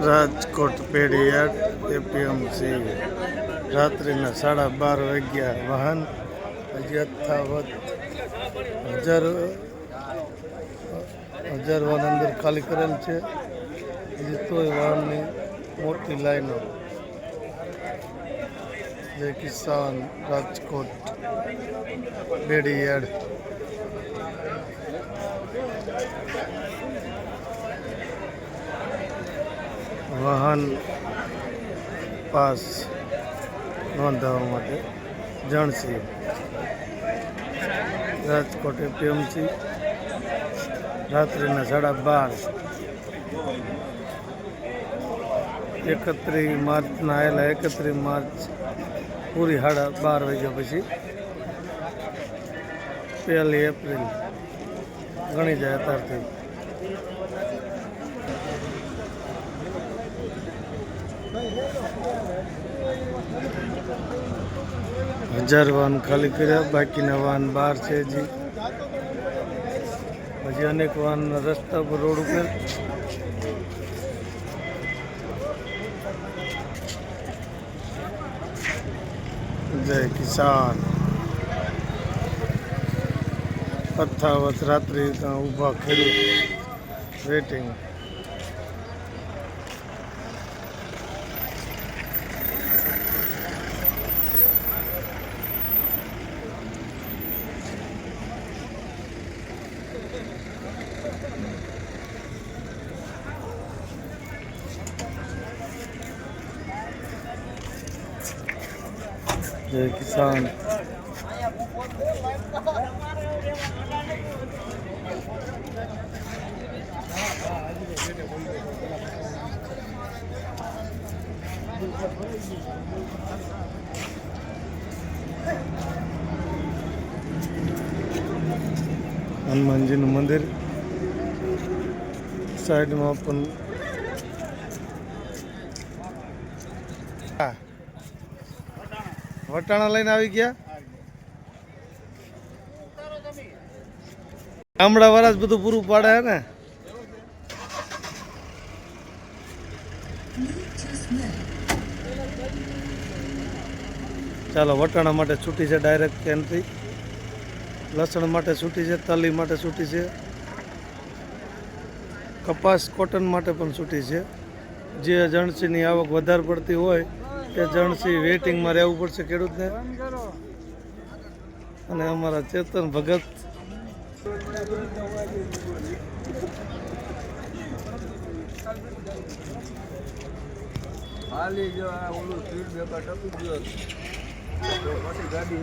Rajkot પેઢીયાર્ડ APMC રાત્રિના 12:30 વાગ્યા. વાહન યથાવત હજાર વાહન અંદર ખાલી કરેલ છે. તોય વાહનની મોટી લાઈનો. જય કિસાન રાજકોટ પેઢીયાર્ડ. વાહન પાસ નોંધાવવા માટે જણસી રાજકોટ એપીએમસી રાત્રિના 12:30. 31 માર્ચના આવેલા 31 માર્ચ પૂરી 12:30 વાગ્યા પછી 1 એપ્રિલ ગણી જાય અત્યારથી. હજાર વાહન ખાલી કર્યા, બાકીના વાહન બહાર છે. હજી અનેક વાહન રસ્તા પર રોડ ઉપર. જય કિસાન. અથાવત રાત્રિ ત્યાં ઊભા ખેડૂત વેટિંગ. જય કિસાન. હનુમાનજીનું મંદિર સાઈડમાં પણ વટાણા લઈને આવી ગયા. ગામડા વાળા જ બધું પૂરું પાડે હે ને. ચાલો, વટાણા માટે છૂટી છે ડાયરેક્ટ એન્ટ્રી. લસણ માટે છૂટી છે, તલી માટે છૂટી છે, કપાસ કોટન માટે પણ છૂટી છે. જે જણસીની આવક વધારે પડતી હોય તે જણસી વેઇટિંગમાં રહેવું પડશે ખેડૂતને. અને અમારા ચેતન ભગત હાલી જો ઓલું સ્પીડ બ્રેકર ટપી ગયો પછી ગાડી